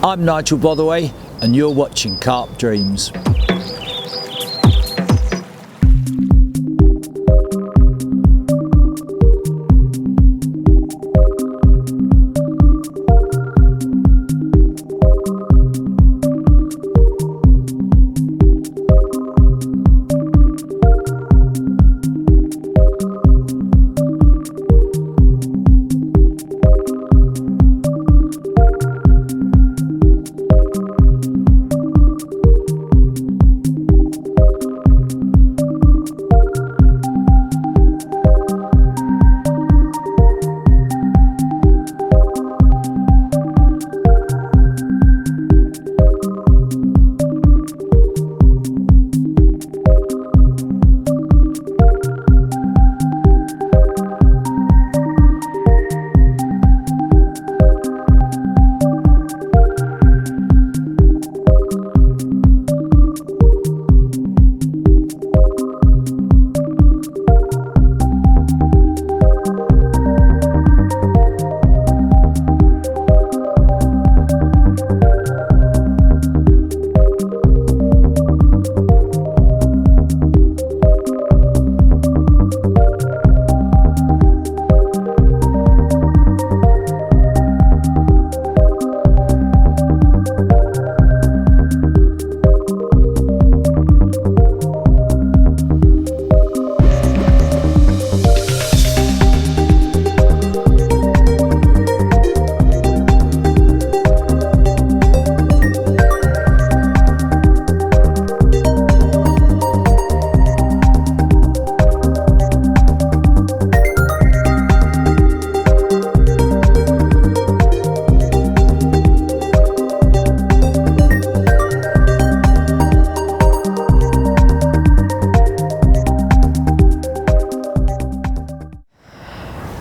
I'm Nigel Botherway and you're watching Carp Dreams.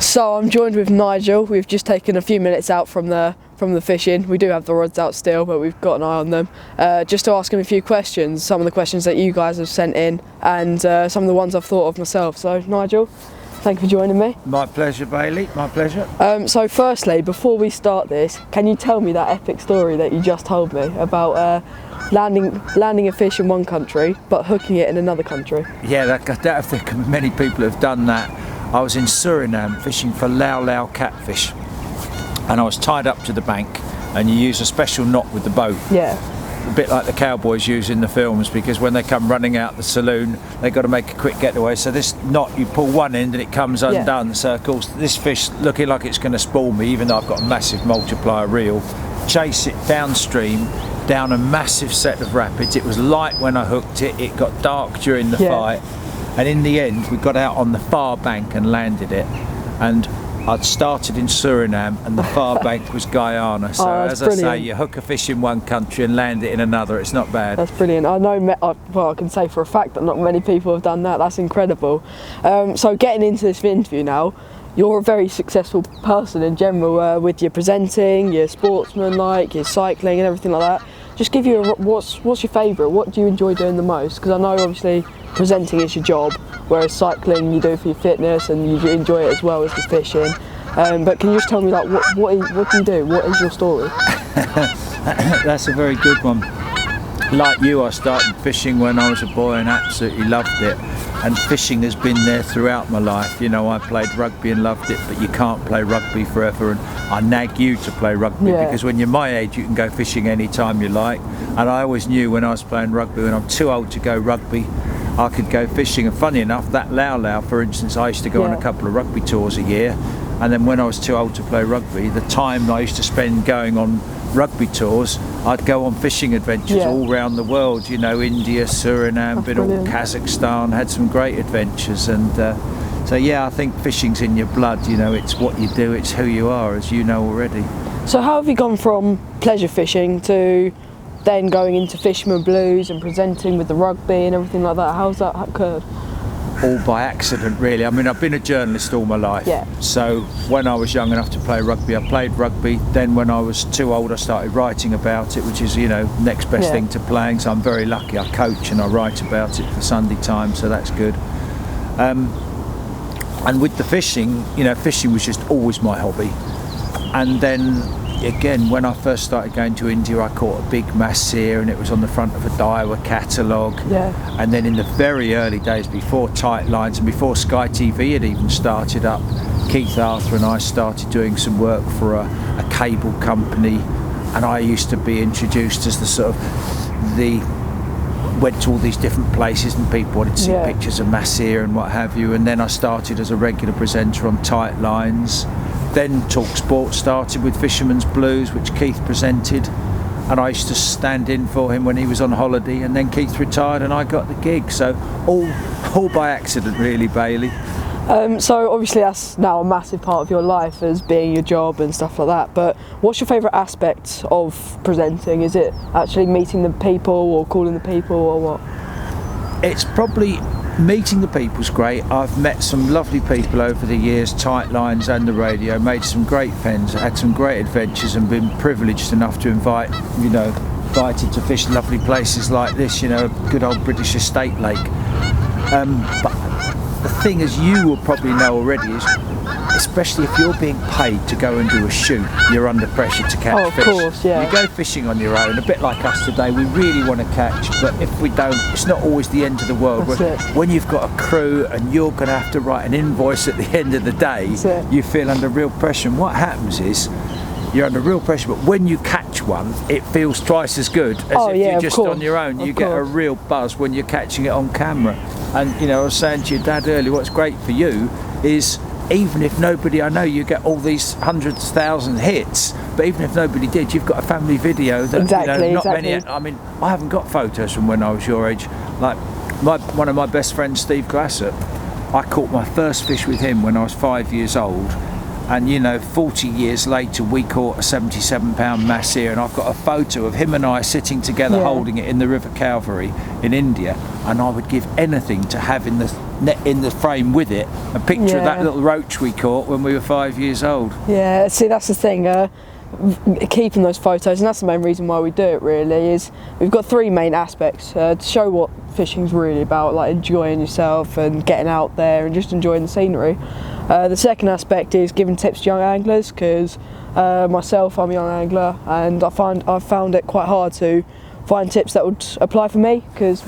So I'm joined with Nigel. We've just taken a few minutes out from the fishing. We do have the rods out still, but we've got an eye on them. Just to ask him a few questions, some of the questions that you guys have sent in, and some of the ones I've thought of myself. So Nigel, thank you for joining me. My pleasure, Bailey, my pleasure. So firstly, before we start this, can you tell me that epic story that you just told me about landing a fish in one country but hooking it in another country? Yeah, I think many people have done that. I was in Suriname fishing for lau catfish, and I was tied up to the bank, and you use a special knot with the boat. Yeah. A bit like the cowboys use in the films, because when they come running out the saloon, they've got to make a quick getaway. So this knot, you pull one end and it comes undone. Yeah. So of course this fish looking like it's going to spoil me, even though I've got a massive multiplier reel. Chase it downstream, down a massive set of rapids. It was light when I hooked it. It got dark during the fight. And in the end, we got out on the far bank and landed it. And I'd started in Suriname, and the far bank was Guyana. So as brilliant. I say, you hook a fish in one country and land it in another. It's not bad. That's brilliant. I know. Well, I can say for a fact that not many people have done that. That's incredible. So getting into this interview now, you're a very successful person in general with your presenting, your sportsmanlike, your cycling, and everything like that. Just give you what's your favourite? What do you enjoy doing the most? Because I know obviously presenting is your job, whereas cycling you do for your fitness and you enjoy it as well as the fishing. But can you just tell me, like, what do you do? What is your story? That's a very good one. Like you, I started fishing when I was a boy and absolutely loved it. And fishing has been there throughout my life. You know, I played rugby and loved it, but you can't play rugby forever. And I nag you to play rugby because when you're my age, you can go fishing any time you like. And I always knew when I was playing rugby, when I'm too old to go rugby, I could go fishing. And funny enough, that lau, for instance, I used to go on a couple of rugby tours a year. And then when I was too old to play rugby, the time I used to spend going on rugby tours, I'd go on fishing adventures all around the world, you know, India, Suriname, been all Kazakhstan, had some great adventures. And so yeah, I think fishing's in your blood, you know, it's what you do, it's who you are, as you know already. So how have you gone from pleasure fishing to then going into Fisherman Blues and presenting with the rugby and everything like that? How's that occurred? All by accident, really. I mean, I've been a journalist all my life. So when I was young enough to play rugby, I played rugby. Then when I was too old, I started writing about it, which is, you know, next best thing to playing. So I'm very lucky. I coach and I write about it for Sunday Times, so that's good. And with the fishing, you know, fishing was just always my hobby. And then again, when I first started going to India, I caught a big Massir, and it was on the front of a Daiwa catalogue. Yeah. And then in the very early days, before Tight Lines and before Sky TV had even started up, Keith Arthur and I started doing some work for a cable company, and I used to be introduced as the sort of went to all these different places, and people wanted to see pictures of Massir and what have you. And then I started as a regular presenter on Tight Lines. Then Talk Sport started with Fisherman's Blues, which Keith presented, and I used to stand in for him when he was on holiday. And then Keith retired and I got the gig, so all by accident really, Bailey. So obviously that's now a massive part of your life as being your job and stuff like that, but what's your favourite aspect of presenting? Is it actually meeting the people or calling the people, or what? It's probably meeting the people's great. I've met some lovely people over the years, Tight Lines and the radio, made some great friends, had some great adventures, and been privileged enough to invited to fish lovely places like this, good old British estate lake. But the thing, as you will probably know already, is especially if you're being paid to go and do a shoot, you're under pressure to catch fish. Of course, yeah. You go fishing on your own, a bit like us today, we really want to catch, but if we don't, it's not always the end of the world. When you've got a crew and you're going to have to write an invoice at the end of the day, you feel under real pressure. And what happens is, you're under real pressure, but when you catch one, it feels twice as good as if you're just on your own. You get a real buzz when you're catching it on camera. And I was saying to your dad earlier, what's great for you is, even if nobody, I know you get all these hundreds of thousands hits, but even if nobody did, you've got a family video that many. I mean, I haven't got photos from when I was your age. Like one of my best friends, Steve Glassett, I caught my first fish with him when I was 5 years old. And 40 years later we caught a 77-pound Massir, and I've got a photo of him and I sitting together holding it in the River Calvary in India, and I would give anything to have in the frame with it a picture of that little roach we caught when we were 5 years old. Yeah, see, that's the thing, keeping those photos, and that's the main reason why we do it really, is we've got three main aspects to show what fishing's really about, like enjoying yourself and getting out there and just enjoying the scenery. The second aspect is giving tips to young anglers, because myself, I'm a young angler, and I've found it quite hard to find tips that would apply for me, because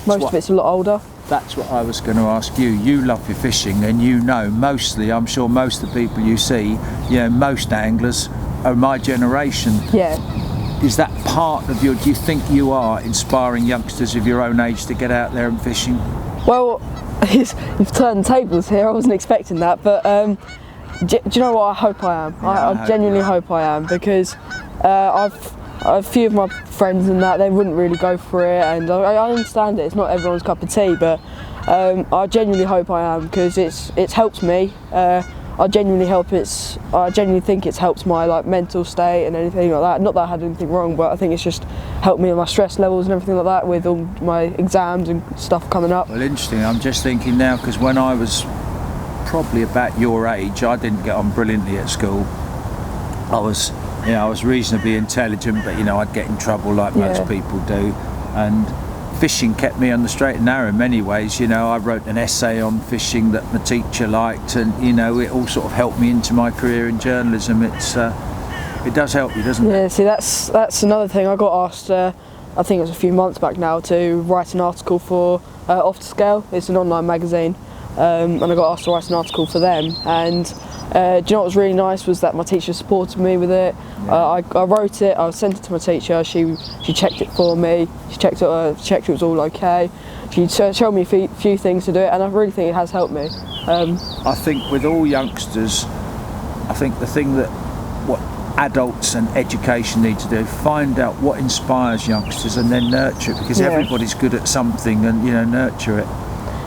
most of it's a lot older. That's what I was going to ask you. You love your fishing, and mostly, I'm sure most of the people you see, most anglers are my generation. Yeah. Is that part of do you think you are inspiring youngsters of your own age to get out there and fishing? Well, you've turned tables here, I wasn't expecting that, but do you know what, I hope I am. I genuinely hope I am, because a few of my friends and that, they wouldn't really go for it, and I understand it, it's not everyone's cup of tea, but I genuinely hope I am, because it's helped me. I genuinely think it's helped my mental state and anything like that. Not that I had anything wrong, but I think it's just helped me with my stress levels and everything like that, with all my exams and stuff coming up. Well, interesting. I'm just thinking now, because when I was probably about your age, I didn't get on brilliantly at school. I was reasonably intelligent, but I'd get in trouble like most people do, and fishing kept me on the straight and narrow in many ways. I wrote an essay on fishing that my teacher liked, and it all sort of helped me into my career in journalism. It does help you, doesn't it? Yeah, see, that's another thing. I got asked, I think it was a few months back now, to write an article for Off to Scale. It's an online magazine, and I got asked to write an article for them, and do you know what was really nice was that my teacher supported me with it. I wrote it, I sent it to my teacher, she checked it for me, she checked it was all okay. She showed me a few things to do it, and I really think it has helped me. I think with all youngsters, I think the thing that what adults and education need to do, find out what inspires youngsters and then nurture it, because everybody's good at something, and nurture it.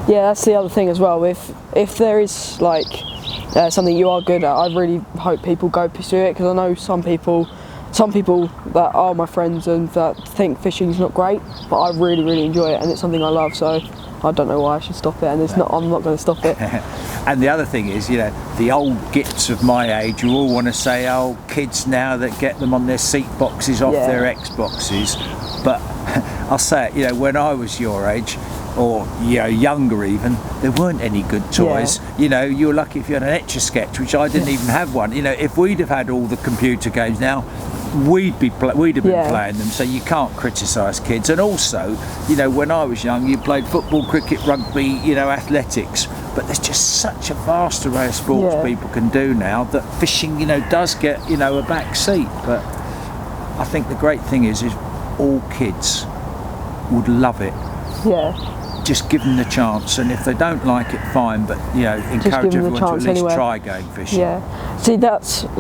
Yeah, that's the other thing as well. If there is something you are good at, I really hope people go pursue it, because I know some people that are my friends and that think fishing's not great, but I really, really enjoy it, and it's something I love, so I don't know why I should stop it, and I'm not going to stop it. And the other thing is, the old gits of my age who all want to say, kids now that get them on their seat boxes off their Xboxes, but I'll say it, when I was your age, or younger even, there weren't any good toys. You were lucky if you had an Etch-a-Sketch, which I didn't even have one. If we'd have had all the computer games now, we'd have been playing them. So you can't criticise kids. And also, when I was young, you played football, cricket, rugby, athletics. But there's just such a vast array of sports people can do now that fishing, does get, a back seat. But I think the great thing is all kids would love it. Just give them the chance, and if they don't like it, fine, but encourage everyone to at least try going fishing. See,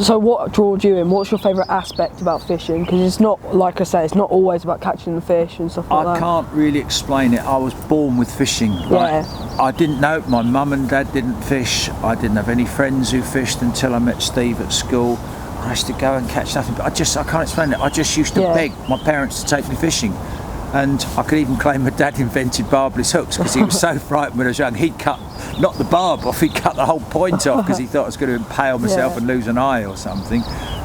so what draws you in? What's your favourite aspect about fishing? Because it's not, like I say, it's not always about catching the fish and stuff like that. I can't really explain it. I was born with fishing. I didn't know. My mum and dad didn't fish. I didn't have any friends who fished until I met Steve at school. I used to go and catch nothing, but I can't explain it. I just used to beg my parents to take me fishing. And I could even claim my dad invented barbless hooks because he was so frightened when I was young. He'd cut, not the barb off, he'd cut the whole point off because he thought I was going to impale myself and lose an eye or something.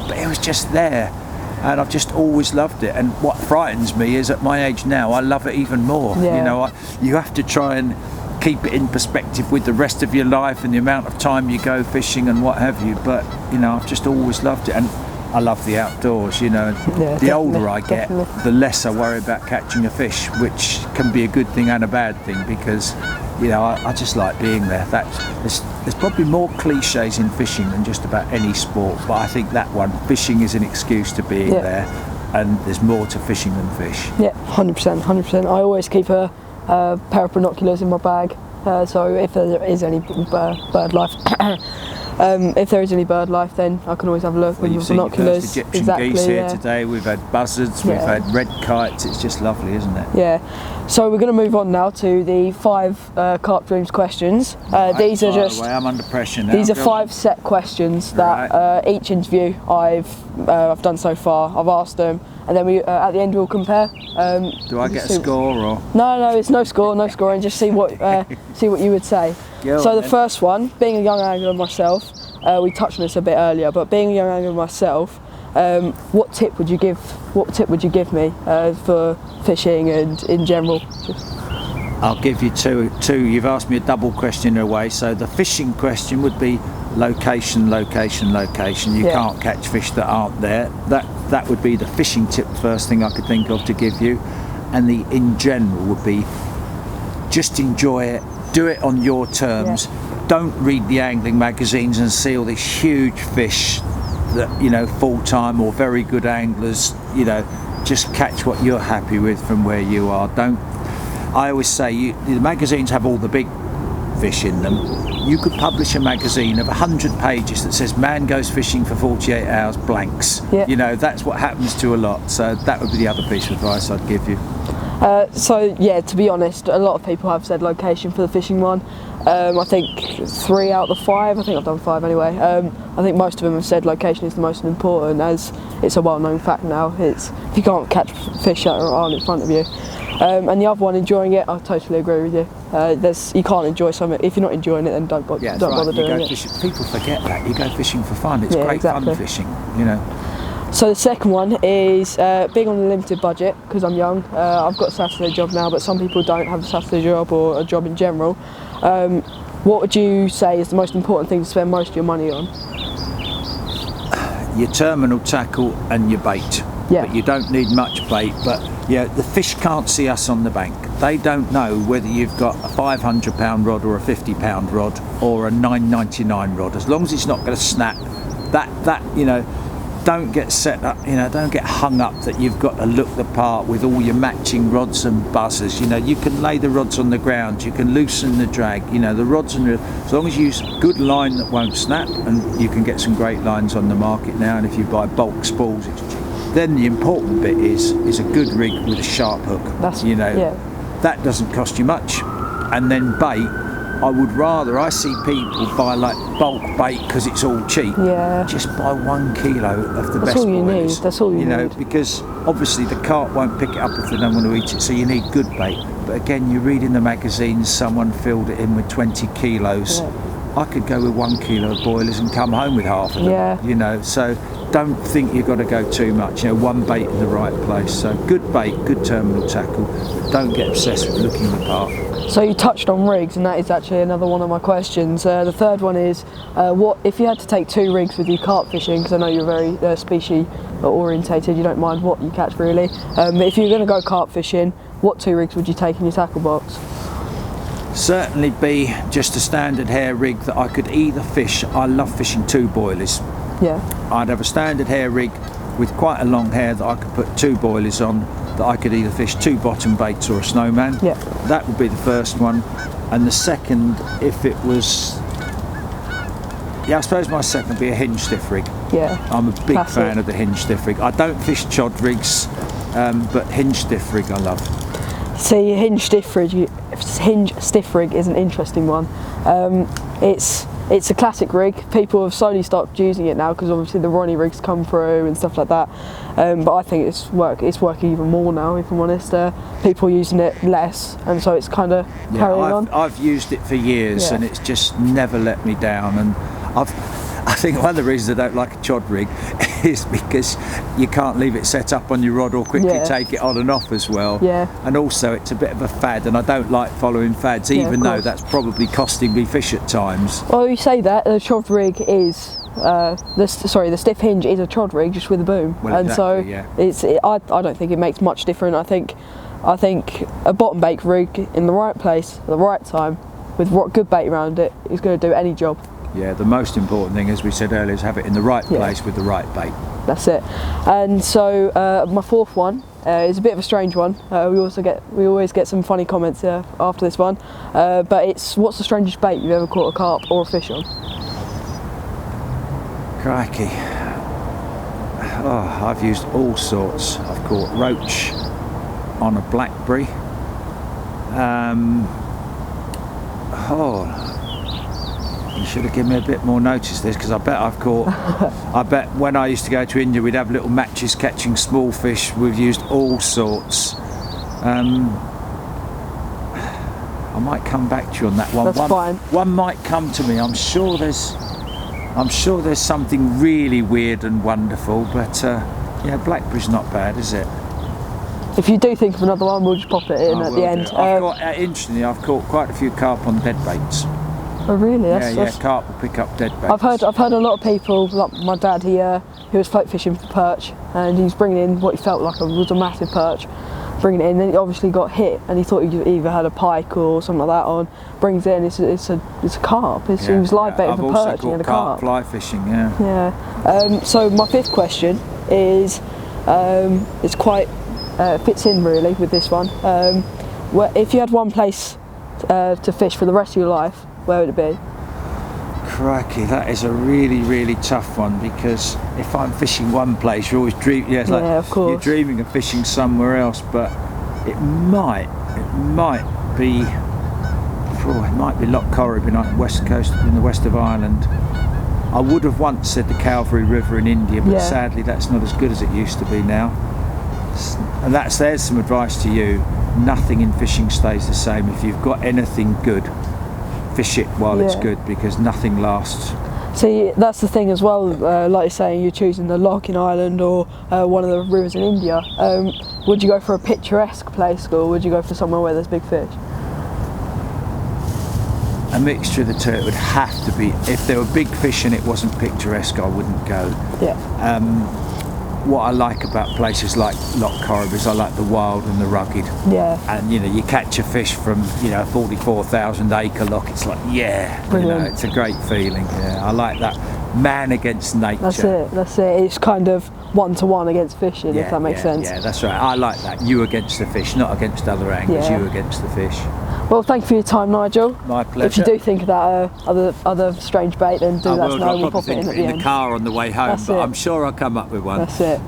But it was just there, and I've just always loved it. And what frightens me is at my age now, I love it even more. You have to try and keep it in perspective with the rest of your life and the amount of time you go fishing and what have you. But, I've just always loved it. And I love the outdoors, the older I get, the less I worry about catching a fish, which can be a good thing and a bad thing because, I just like being there. There's probably more cliches in fishing than just about any sport, but I think that one, fishing is an excuse to being there, and there's more to fishing than fish. 100%. I always keep a pair of binoculars in my bag, so if there is any bird life. If there is any bird life, then I can always have a look with binoculars. You've seen Egyptian geese here today. We've had buzzards, we've had red kites. It's just lovely, isn't it? So we're going to move on now to the 5 Carp Dreams questions. These are just. I'm under pressure now. These are 5 set questions that each interview I've done so far. I've asked them, and then we at the end we'll compare. Do I get a score or? No, it's no score, no scoring. Just see what you would say. The first one, being a young angler myself, we touched on this a bit earlier, but being a young angler myself, what tip would you give me for fishing and in general? I'll give you two. You've asked me a double question in a way. So the fishing question would be location. You can't catch fish that aren't there. That would be the fishing tip, first thing I could think of to give you. And the in general would be just enjoy it. Do it on your terms. Don't read the angling magazines and see all these huge fish that full-time or very good anglers. Just catch what you're happy with from where you are. I always say the magazines have all the big fish in them. You could publish a magazine of 100 pages that says man goes fishing for 48 hours blanks. That's what happens to a lot. So that would be the other piece of advice I'd give you. To be honest, a lot of people have said location for the fishing one. I think 3 out of the 5, I think I've done 5 anyway. I think most of them have said location is the most important, as it's a well-known fact now. If you can't catch fish that aren't in front of you. And the other one, enjoying it, I totally agree with you. You can't enjoy something if you're not enjoying it, then don't bother doing it. People forget that you go fishing for fun. It's great fun fishing, So the second one is being on a limited budget, because I'm young. I've got a Saturday job now, but some people don't have a Saturday job or a job in general. What would you say is the most important thing to spend most of your money on? Your terminal tackle and your bait. But you don't need much bait. But the fish can't see us on the bank. They don't know whether you've got a £500 rod or a £50 rod or a $9.99 rod. As long as it's not going to snap, don't get set up, don't get hung up that you've got to look the part with all your matching rods and buzzers. You can lay the rods on the ground, you can loosen the drag, the rods as long as you use good line that won't snap, and you can get some great lines on the market now, and if you buy bulk spools, it's cheap. Then the important bit is a good rig with a sharp hook. That doesn't cost you much. And then bait, I see people buy like bulk bait because it's all cheap. Just buy 1 kilo of the best boilies. That's all you need. Because obviously the carp won't pick it up if they don't want to eat it, so you need good bait. But again, you read in the magazines someone filled it in with 20 kilos. I could go with 1 kilo of boilers and come home with half of them. So don't think you've got to go too much. You know, one bait in the right place. So good bait, good terminal tackle, but don't get obsessed with looking the part. So you touched on rigs, and that is actually another one of my questions. The third one is, what if you had to take 2 rigs with you carp fishing? Because I know you're very species orientated. You don't mind what you catch really. But if you're going to go carp fishing, what 2 rigs would you take in your tackle box? Certainly be just a standard hair rig that I could either fish. I love fishing 2 boilies. Yeah. I'd have a standard hair rig with quite a long hair that I could put 2 boilies on, that I could either fish 2 bottom baits or a snowman. Yeah. That would be the first one. And the second, if it was, I suppose my second would be a hinge stiff rig. Yeah. I'm a big Classic. fan of the hinge stiff rig. I don't fish chod rigs, but hinge stiff rig I love. See, hinge stiff rig is an interesting one. It's a classic rig. People have slowly stopped using it now because obviously the Ronnie rigs come through and stuff like that. But I think it's working even more now, if I'm honest. People are using it less, and so it's kind of carrying on. I've used it for years, and it's just never let me down. And I think one of the reasons I don't like a chod rig is because you can't leave it set up on your rod or quickly take it on and off as well. Yeah. And also it's a bit of a fad, and I don't like following fads, even though that's probably costing me fish at times. Well, you say that the chod rig is the stiff hinge is a chod rig just with a boom, well, and exactly, so I don't think it makes much difference. I think a bottom bait rig in the right place at the right time with good bait around it is going to do any job. Yeah, the most important thing, as we said earlier, is have it in the right place with the right bait. That's it. And so my fourth one is a bit of a strange one. We always get some funny comments after this one. But it's, what's the strangest bait you've ever caught a carp or a fish on? Crikey. Oh, I've used all sorts. I've caught roach on a blackberry. You should have given me a bit more notice this, because I bet I've caught. I bet when I used to go to India, we'd have little matches catching small fish. We've used all sorts. I might come back to you on that one. That's fine. One might come to me. I'm sure there's something really weird and wonderful, but yeah, blackberry's not bad, is it? If you do think of another one, we'll just pop it in at the end. Interestingly, I've caught quite a few carp on dead baits. Oh really? Carp will pick up dead baits. I've heard a lot of people, like my dad, he was float fishing for perch, and he was bringing in what he felt like was a massive perch, bringing it in, and then he obviously got hit, and he thought he either had a pike or something like that on, brings it in, it's a carp, he was live baiting for perch, and he had a carp. Fly fishing, yeah. Yeah. So my fifth question is, it's quite, fits in really with this one. If you had one place to fish for the rest of your life, where would it be? Crikey, that is a really, really tough one, because if I'm fishing one place, you're always dreaming. Yeah, of course. You're dreaming of fishing somewhere else, but it might be Loch Corrib on the west coast, in the west of Ireland. I would have once said the Calvary River in India, but sadly that's not as good as it used to be now. And there's some advice to you. Nothing in fishing stays the same. If you've got anything good, fish it while it's good, because nothing lasts. See, that's the thing as well, like you're saying, you're choosing the loch in Ireland or one of the rivers in India. Would you go for a picturesque place, or would you go for somewhere where there's big fish? A mixture of the two. It would have to be. If there were big fish and it wasn't picturesque, I wouldn't go. Yeah. What I like about places like Loch Corrib is I like the wild and the rugged. Yeah. And you catch a fish from a 44,000 acre loch. It's like brilliant. It's a great feeling. Yeah, I like that. Man against nature. That's it. It's kind of 1-to-1 against fishing, if that makes sense. Yeah, that's right. I like that. You against the fish, not against other anglers. You against the fish. Well, thank you for your time, Nigel. My pleasure. If you do think of that other strange bait, then do let us know. We'll pop it in at the end. In the car on the way home, but I'm sure I'll come up with one. That's it.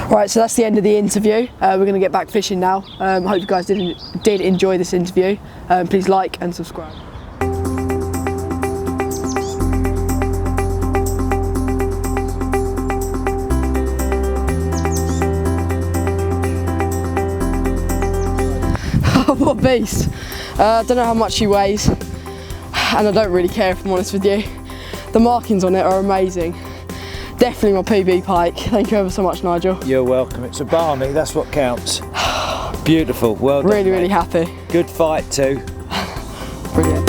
Right, so that's the end of the interview. We're going to get back fishing now. Hope you guys did enjoy this interview. Please like and subscribe. What a beast. I don't know how much she weighs, and I don't really care, if I'm honest with you. The markings on it are amazing. Definitely my PB pike. Thank you ever so much, Nigel. You're welcome. It's a Barney, that's what counts. Beautiful, well done. Really, really happy. Good fight too. Brilliant.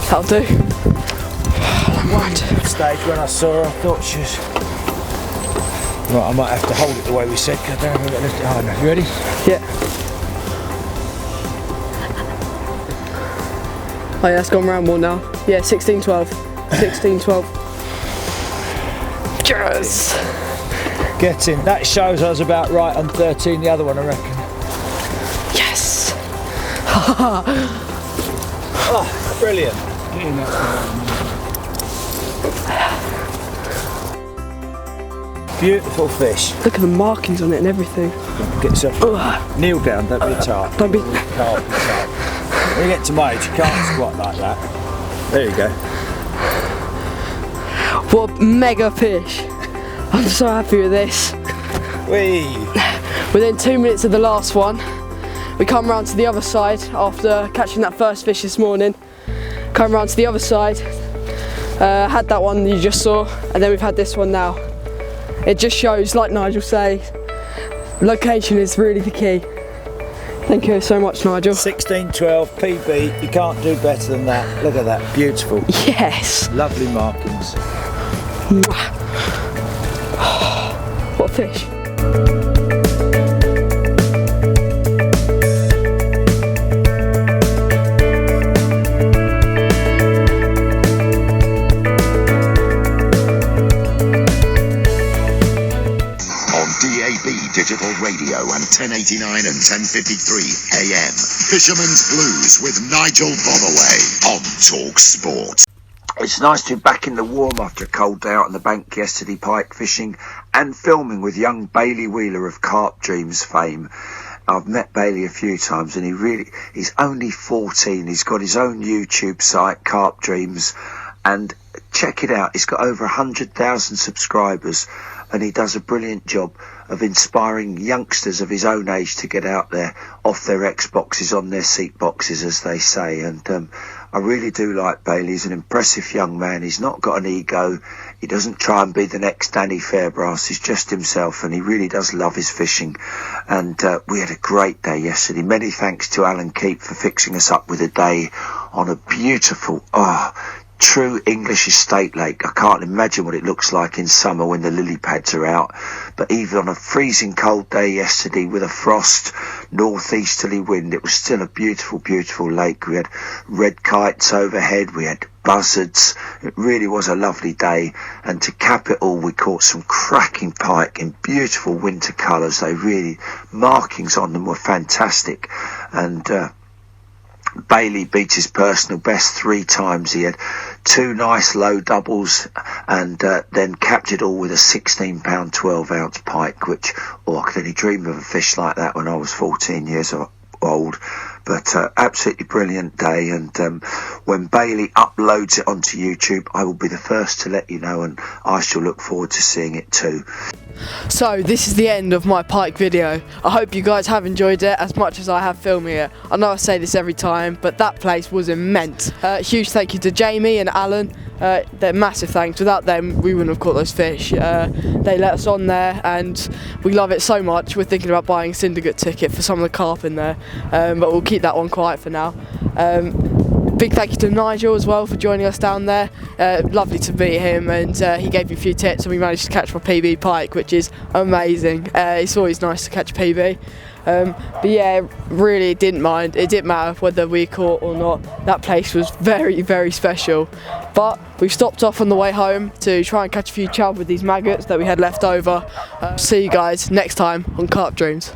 That'll do. One stage when I saw her, I thought she was... Right, I might have to hold it the way we said, because I don't know if I'm going to lift it hard enough. You ready? Yeah. Oh yeah, it's gone round more now. Yeah, 16-12. 16-12. Yes! Get in. That shows I was about right on 13, the other one, I reckon. Yes! Oh, brilliant. Beautiful fish. Look at the markings on it and everything. Get yourself... Kneel down, don't be a tart. Don't be... Can't be tart. When you get to my age, you can't squat like that. There you go. What a mega fish. I'm so happy with this. Whee! Within 2 minutes of the last one, we come round to the other side after catching that first fish this morning. Come round to the other side, had that one you just saw, and then we've had this one now. It just shows, like Nigel says, location is really the key. Thank you so much, Nigel. 16-12 PB, you can't do better than that. Look at that, beautiful. Yes! Lovely markings. What a fish. Digital radio and 1089 and 1053 AM. Fisherman's Blues with Nigel Botherway on Talk Sport. It's nice to be back in the warm after a cold day out on the bank yesterday, pike fishing and filming with young Bailey Wheeler of Carp Dreams fame. I've met Bailey a few times and he's only 14. He's got his own YouTube site, Carp Dreams, and check it out. He's got over 100,000 subscribers and he does a brilliant job of inspiring youngsters of his own age to get out there off their Xboxes, on their seat boxes, as they say. And I really do like Bailey. He's an impressive young man. He's not got an ego. He doesn't try and be the next Danny Fairbrass. He's just himself, and he really does love his fishing. And we had a great day yesterday. Many thanks to Alan Keep for fixing us up with a day on a beautiful, true English estate lake. I can't imagine what it looks like in summer when the lily pads are out, but even on a freezing cold day yesterday with a frost northeasterly wind, it was still a beautiful, beautiful lake. We had red kites overhead, we had buzzards. It really was a lovely day, and to cap it all, we caught some cracking pike in beautiful winter colours. Markings on them were fantastic, and Bailey beat his personal best 3 times. He had 2 nice low doubles and then capped it all with a 16-pound 12-ounce pike, which, I could only dream of a fish like that when I was 14 years old. But absolutely brilliant day, and when Bailey uploads it onto YouTube, I will be the first to let you know, and I shall look forward to seeing it too. So this is the end of my pike video. I hope you guys have enjoyed it as much as I have filming it. I know I say this every time, but that place was immense. Huge thank you to Jamie and Alan. They're massive thanks. Without them, we wouldn't have caught those fish. They let us on there, and we love it so much. We're thinking about buying a syndicate ticket for some of the carp in there, but we'll keep that one quiet for now. Big thank you to Nigel as well for joining us down there. Lovely to meet him, and he gave me a few tips and we managed to catch my PB pike, which is amazing. It's always nice to catch PB. But yeah, really didn't mind. It didn't matter whether we caught or not. That place was very, very special. But we've stopped off on the way home to try and catch a few chub with these maggots that we had left over. See you guys next time on Carp Dreams.